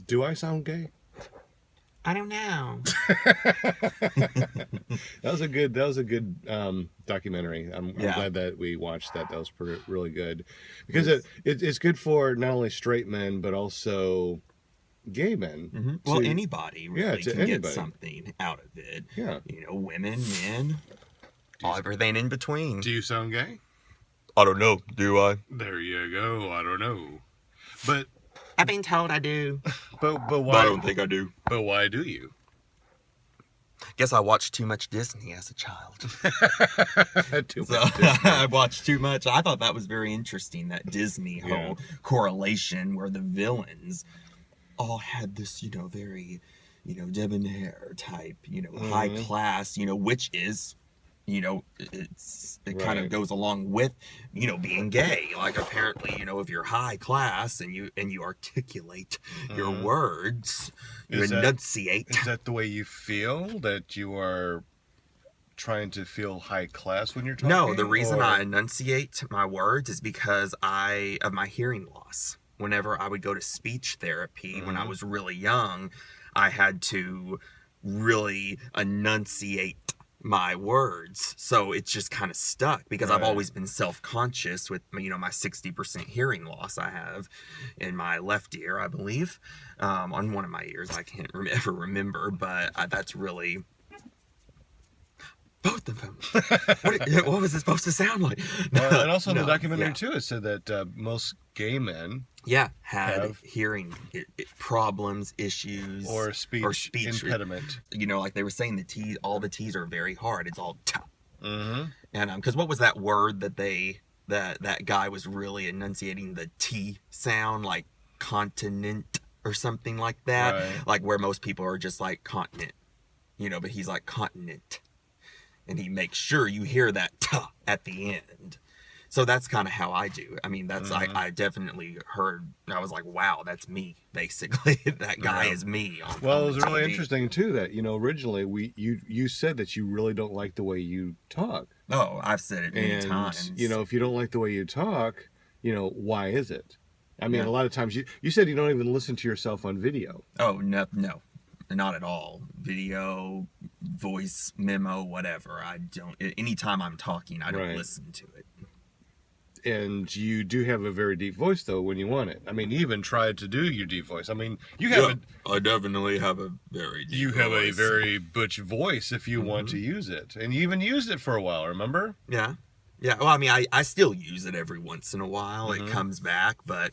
Do I sound gay? I don't know. That was a good documentary. I'm glad that we watched that. That was really good because it's good for not only straight men but also gay men. Mm-hmm. Well, anybody really can anybody. get something out of it. Yeah. Women, men, everything in between. Do you sound gay? I don't know. Do I? There you go. I don't know. But I've been told I do. But why? But I don't think I do. But why do you? Guess I watched too much Disney as a child. I watched too much. I thought that was very interesting, that Disney whole correlation where the villains all had this, very, debonair type, high class, which is, it kind of goes along with, being gay. Like apparently, if you're high class and you articulate your words, you enunciate. Is that the way you feel? That you are trying to feel high class when you're talking? No, the reason I enunciate my words is because of my hearing loss. Whenever I would go to speech therapy when I was really young, I had to really enunciate my words, so it's just kind of stuck because I've always been self-conscious with my 60% hearing loss I have in my left ear, I believe, on one of my ears. I can't ever remember, but that's really both of them. What was it supposed to sound like? And also in the documentary too, it said that most gay men had hearing problems, issues, or speech impediment. Like they were saying, all the T's are very hard. It's all ta. Mm-hmm. And because what was that word that that guy was really enunciating the T sound, like continent or something like that, like where most people are just like continent, but he's like continent, and he makes sure you hear that ta at the end. So that's kind of how I do. I mean, that's I definitely heard. I was like, wow, that's me. Basically, that guy is me. Well, it was really interesting too that originally you said that you really don't like the way you talk. Oh, I've said it many times. If you don't like the way you talk, why is it? I mean, a lot of times you said you don't even listen to yourself on video. Oh no, not at all. Video, voice memo, whatever. I don't. Anytime I'm talking, I don't listen to it. And you do have a very deep voice, though, when you want it. I mean, you even tried to do your deep voice. I mean, you have I definitely have a very deep voice. A very butch voice if you want to use it. And you even used it for a while, remember? Yeah. Well, I mean, I still use it every once in a while. It comes back, but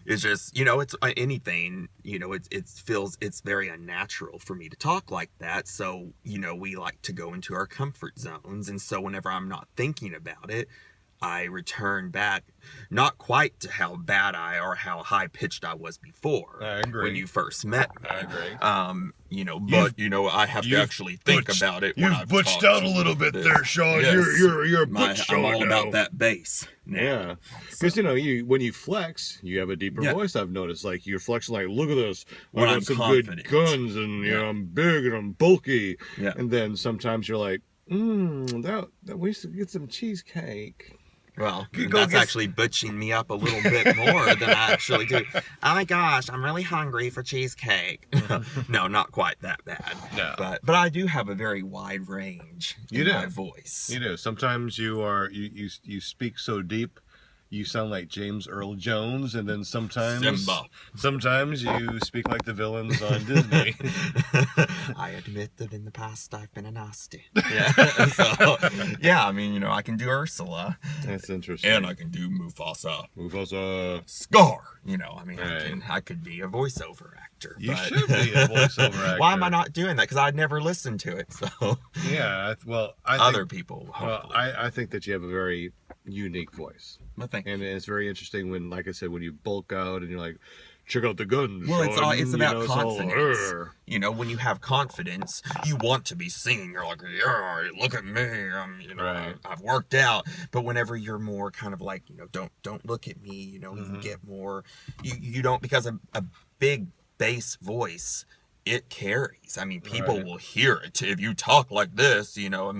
it's just, it's anything, it feels, it's very unnatural for me to talk like that. So, we like to go into our comfort zones. And so whenever I'm not thinking about it, I return back, not quite to how bad or how high pitched I was before. I agree. When you first met me. I agree. I have to actually think about it. You've butched out a little bit there, Shawn. Yes. You're butched out. I'm all about that bass now. Yeah, because when you flex, you have a deeper voice. I've noticed, like you're flexing, like look at this. When I I'm got some confident. good guns, and I'm big and I'm bulky. Yeah. And then sometimes you're like, that we used to get some cheesecake. Well, that's actually butching me up a little bit more than I actually do. Oh my gosh, I'm really hungry for cheesecake. No, not quite that bad. No. But I do have a very wide range in my voice. You do. Sometimes you speak so deep, you sound like James Earl Jones, and then sometimes you speak like the villains on Disney. I admit that in the past I've been a nasty. Yeah. I mean, I can do Ursula. That's interesting. And I can do Mufasa. Scar. I could be a voiceover actor. You should be a voiceover actor. Why am I not doing that? Because I'd never listened to it. So yeah, other people. Hopefully. I think that you have a very unique voice. And it's very interesting when, like I said, when you bulk out and you're like, check out the guns. Well, it's about confidence. When you have confidence, you want to be seen. You're like, yeah, look at me. I've worked out. But whenever you're more kind of like, don't look at me. You get more. You don't, because a big bass voice, it carries. I mean, people will hear it. If you talk like this,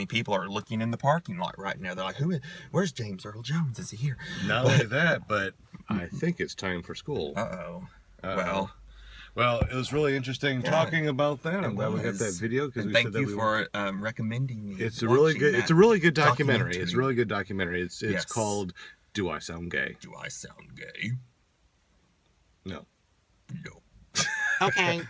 people are looking in the parking lot right now. They're like, where's James Earl Jones? Is he here? Not only that, but I think it's time for school. Uh-oh. Well, it was really interesting talking about that. I'm glad we got that video because we said that thank you for recommending me. It's a really good. It's a really good documentary. It's a really good documentary. It's Yes. called "Do I Sound Gay?" Do I sound gay? No. No. Okay.